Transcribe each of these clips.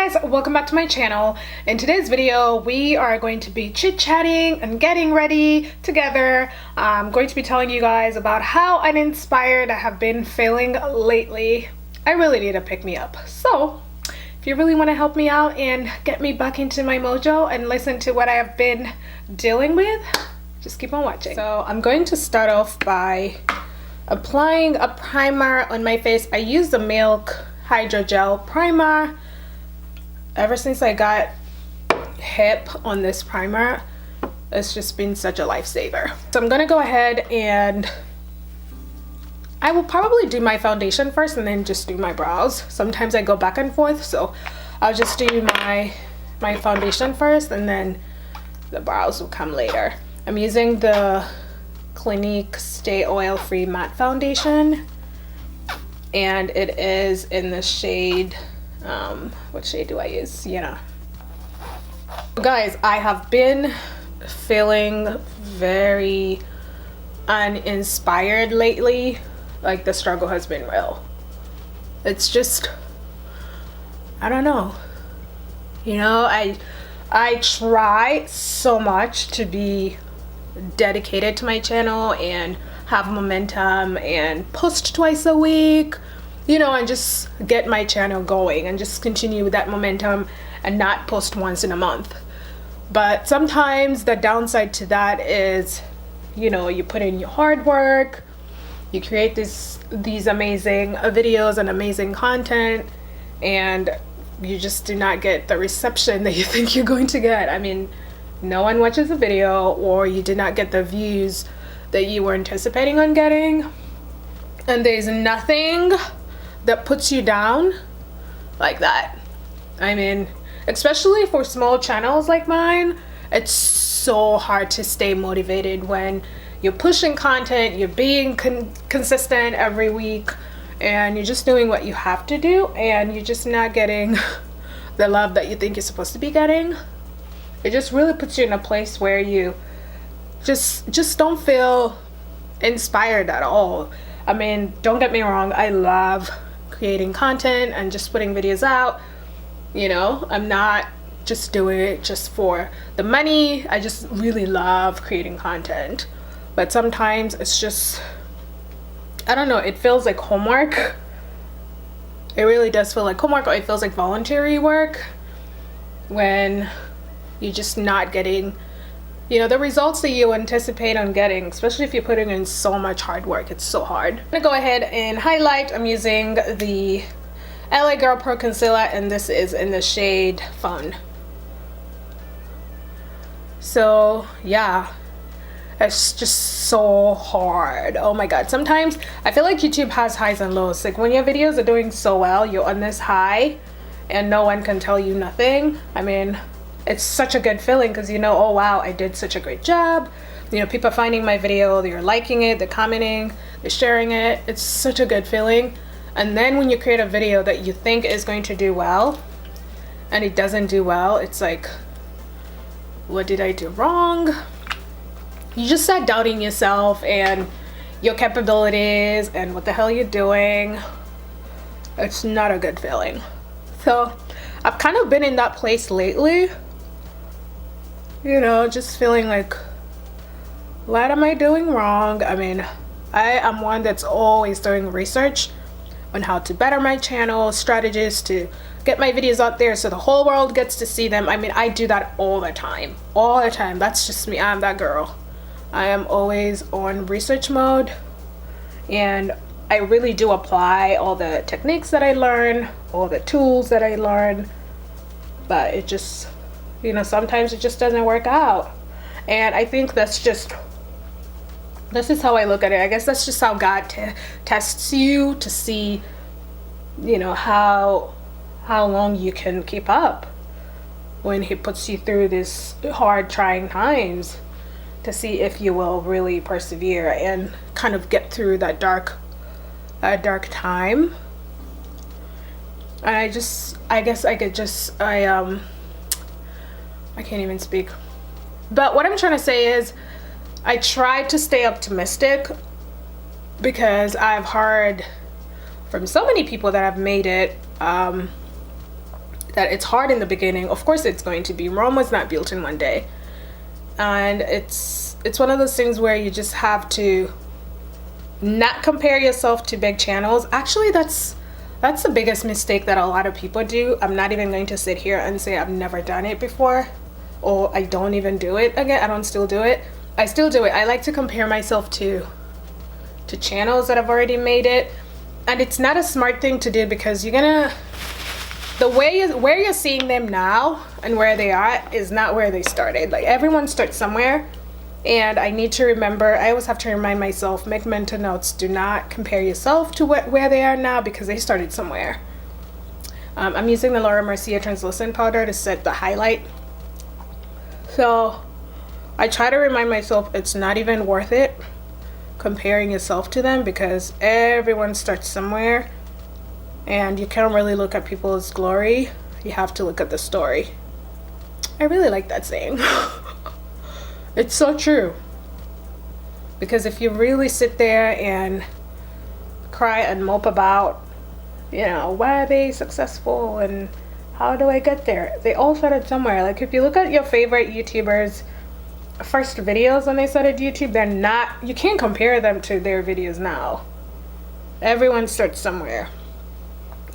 guys, welcome back to my channel. In today's video we are going to be chit-chatting and getting ready together. I'm going to be telling you guys about how uninspired I have been feeling lately. I really need a pick-me-up, so if you really want to help me out and get me back into my mojo and listen to what I have been dealing with, just keep on watching. So I'm going to start off by applying a primer on my face. I use the Milk Hydrogel Primer. Ever since I got hip on this primer, it's just been such a lifesaver. So I'm gonna go ahead and I will probably do my foundation first and then just do my brows. Sometimes I go back and forth, so I'll just do my foundation first and then the brows will come later. I'm using the Clinique Stay Oil Free Matte Foundation, and it is in the shade, what shade do I use? Sienna. Guys, I have been feeling very uninspired lately. Like, the struggle has been real. It's just, I don't know. You know, I try so much to be dedicated to my channel and have momentum and post twice a week, you know, and just get my channel going and just continue with that momentum and not post once in a month. But sometimes the downside to that is, you know, you put in your hard work, you create these amazing videos and amazing content, and you just do not get the reception that you think you're going to get. I mean, no one watches a video, or you did not get the views that you were anticipating on getting, and there's nothing that puts you down like that. I mean, especially for small channels like mine, it's so hard to stay motivated when you're pushing content, you're being consistent every week, and you're just doing what you have to do, and you're just not getting the love that you think you're supposed to be getting. It just really puts you in a place where you just don't feel inspired at all. I mean, don't get me wrong, I love creating content and just putting videos out. You know, I'm not just doing it just for the money. I just really love creating content. But sometimes it's just, I don't know, it feels like homework. It really does feel like homework, or it feels like voluntary work when you're just not getting, you know, the results that you anticipate on getting, especially if you're putting in so much hard work. It's so hard. I'm gonna go ahead and highlight. I'm using the LA Girl Pro Concealer, and this is in the shade Fawn. So yeah, it's just so hard. Oh my god. Sometimes I feel like YouTube has highs and lows. Like, when your videos are doing so well, you're on this high and no one can tell you nothing. I mean, it's such a good feeling because you know, oh wow, I did such a great job. You know, people are finding my video, they're liking it, they're commenting, they're sharing it. It's such a good feeling. And then when you create a video that you think is going to do well and it doesn't do well, it's like, what did I do wrong? You just start doubting yourself and your capabilities and what the hell you're doing. It's not a good feeling. So I've kind of been in that place lately. You know, just feeling like, what am I doing wrong? I mean, I am one that's always doing research on how to better my channel, strategies to get my videos out there so the whole world gets to see them. I mean, I do that all the time. All the time. That's just me. I'm that girl. I am always on research mode, and I really do apply all the techniques that I learn, all the tools that I learn, but it just, you know, sometimes it just doesn't work out. And I think this is how I look at it. I guess that's just how God tests you to see, you know, how long you can keep up when he puts you through this hard, trying times, to see if you will really persevere and kind of get through that dark time. And I guess I could just, I can't even speak. But what I'm trying to say is, I try to stay optimistic because I've heard from so many people that have made it, that it's hard in the beginning. Of course it's going to be. Rome was not built in one day. And it's one of those things where you just have to not compare yourself to big channels. Actually, that's the biggest mistake that a lot of people do. I'm not even going to sit here and say I've never done it before, or I don't even do it again. I don't still do it. I still do it. I like to compare myself to channels that have already made it. And it's not a smart thing to do, because you're gonna, where you're seeing them now and where they are is not where they started. Like, everyone starts somewhere. And I need to remember, I always have to remind myself, make mental notes, do not compare yourself to where they are now, because they started somewhere. I'm using the Laura Mercier translucent powder to set the highlight. So I try to remind myself it's not even worth it comparing yourself to them, because everyone starts somewhere, and you can't really look at people's glory. You have to look at the story. I really like that saying. It's so true. Because if you really sit there and cry and mope about, you know, why are they successful and how do I get there? They all started somewhere. Like, if you look at your favorite YouTubers' first videos when they started YouTube, they're not, you can't compare them to their videos now. Everyone starts somewhere.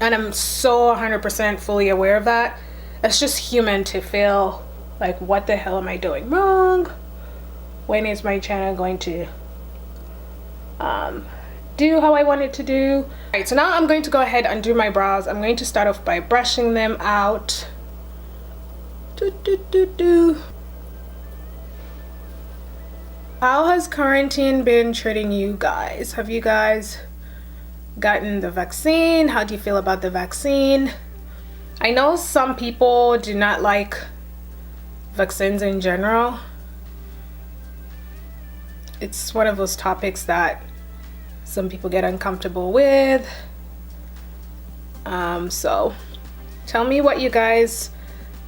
And I'm so 100% fully aware of that. It's just human to feel like, what the hell am I doing wrong? When is my channel going to do how I want it to do? Alright, so now I'm going to go ahead and do my brows. I'm going to start off by brushing them out. How has quarantine been treating you guys? Have you guys gotten the vaccine? How do you feel about the vaccine? I know some people do not like vaccines in general. It's one of those topics that some people get uncomfortable with. So tell me what you guys,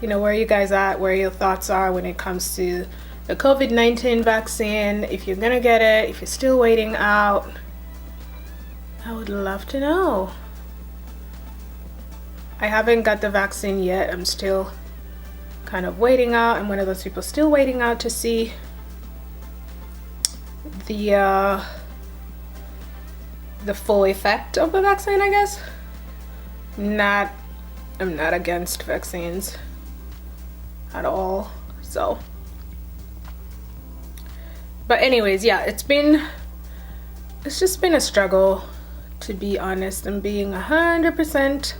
you know, where you guys at, where your thoughts are when it comes to the COVID-19 vaccine, if you're gonna get it, if you're still waiting out. I would love to know. I haven't got the vaccine yet. I'm still kind of waiting out. I'm one of those people still waiting out to see the full effect of the vaccine, I guess. I'm not against vaccines at all, so. But anyways, yeah, it's just been a struggle, to be honest. I'm being 100%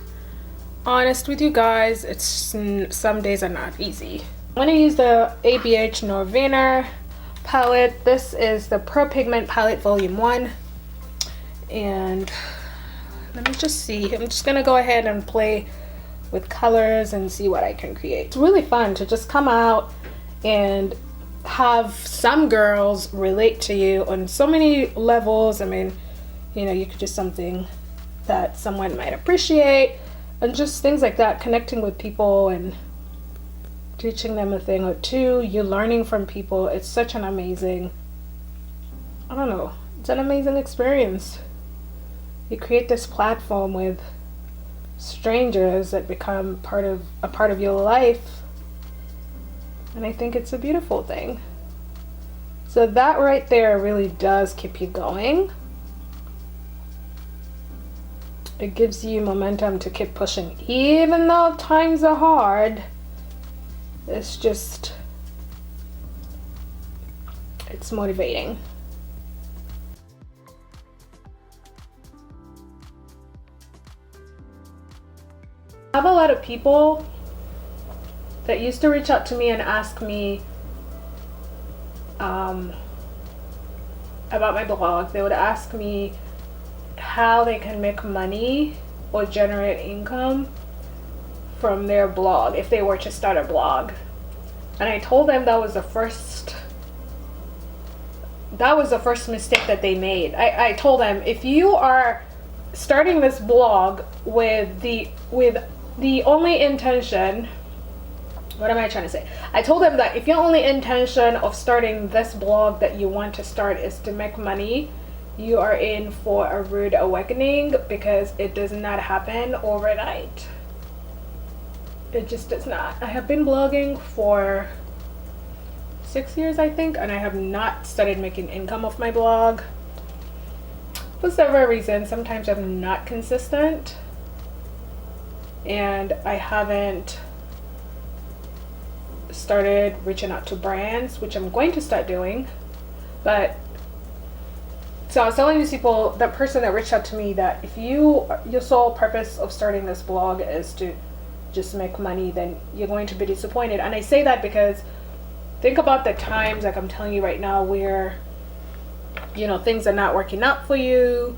honest with you guys. It's some days are not easy. I'm gonna use the ABH Novena palette. This is the Pro Pigment palette volume 1, and let me just see. I'm just gonna go ahead and play with colors and see what I can create. It's really fun to just come out and have some girls relate to you on so many levels. I mean, you know, you could do something that someone might appreciate, and just things like that, connecting with people and teaching them a thing or two. You're learning from people. It's such an amazing, I don't know, it's an amazing experience. You create this platform with strangers that become a part of your life, and I think it's a beautiful thing. So that right there really does keep you going. It gives you momentum to keep pushing, even though times are hard. It's just, it's motivating. I have a lot of people that used to reach out to me and ask me about my blog. They would ask me how they can make money or generate income from their blog if they were to start a blog. And I told them that was the first mistake that they made. I told them, if you are starting this blog with the only intention, what am I trying to say? I told them that if your only intention of starting this blog that you want to start is to make money, you are in for a rude awakening, because it does not happen overnight. It just does not. I have been blogging for 6 years, I think, and I have not started making income off my blog for several reasons. Sometimes I'm not consistent, and I haven't started reaching out to brands, which I'm going to start doing. But so I was telling these people, that person that reached out to me, that if your sole purpose of starting this blog is to just make money, then you're going to be disappointed. And I say that because think about the times, like I'm telling you right now, where things are not working out for you.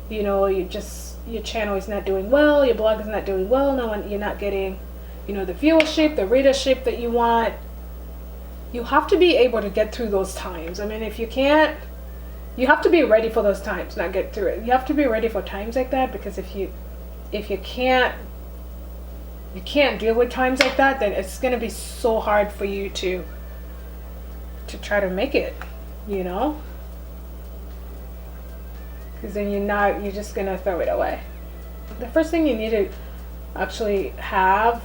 Your channel is not doing well, your blog is not doing well. You're not getting the viewership, the readership that you want. You have to be able to get through those times. I mean, if you can't, you have to be ready for those times, not get through it. You have to be ready for times like that, because if you can't deal with times like that, then it's going to be so hard for you to try to make it, because then you're just going to throw it away. The first thing you need to actually have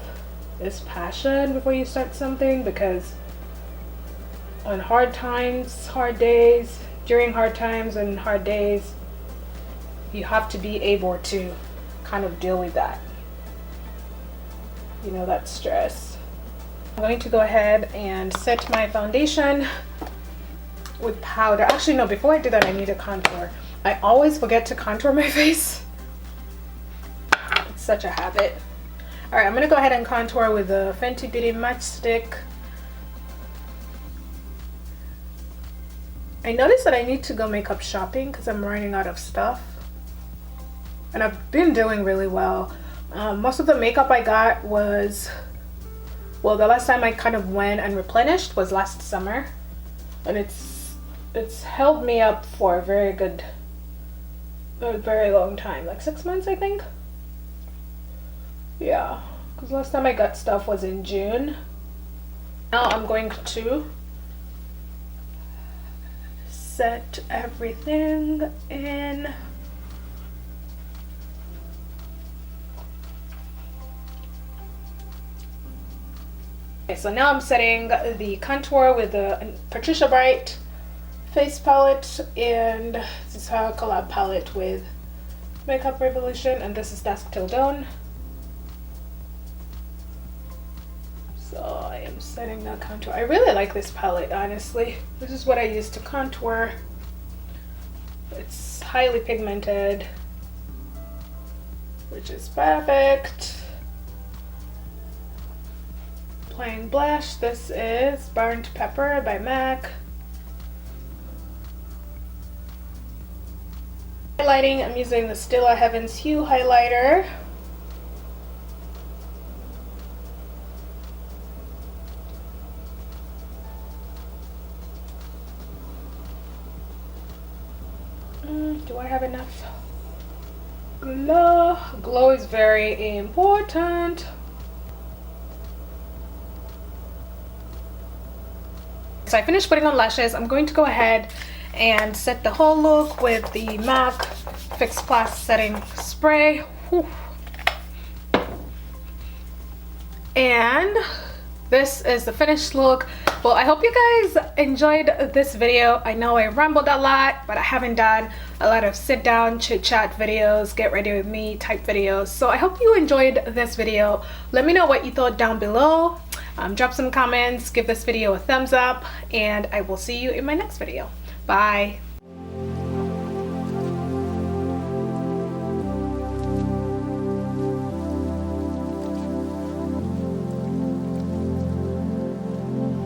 is passion before you start something, because on hard times, hard days, during hard times and hard days, you have to be able to kind of deal with that, that stress. I'm going to go ahead and set my foundation with powder. Actually, no, before I do that, I need a contour. I always forget to contour my face. It's such a habit. All right, I'm gonna go ahead and contour with the Fenty Beauty matchstick. I noticed that I need to go makeup shopping because I'm running out of stuff, and I've been doing really well. Most of the makeup I got was, the last time I kind of went and replenished was last summer, and it's held me up for a very long time, like 6 months, I think. Yeah, because last time I got stuff was in June. Now I'm going to set everything in. Okay, so now I'm setting the contour with the Patricia Bright face palette, and this is her collab palette with Makeup Revolution, and this is Dusk Till Dawn. So I am setting that contour. I really like this palette, honestly. This is what I use to contour. It's highly pigmented, which is perfect. Applying blush. This is Burnt Pepper by MAC. Highlighting, I'm using the Stila Heaven's Hue highlighter. Do I have enough glow? Glow is very important. So I finished putting on lashes. I'm going to go ahead and set the whole look with the MAC Fix Plus Setting Spray. Whew. And this is the finished look. Well, I hope you guys enjoyed this video. I know I rambled a lot, but I haven't done a lot of sit down chit chat videos, get ready with me type videos. So I hope you enjoyed this video. Let me know what you thought down below. Drop some comments, give this video a thumbs up, and I will see you in my next video. Bye.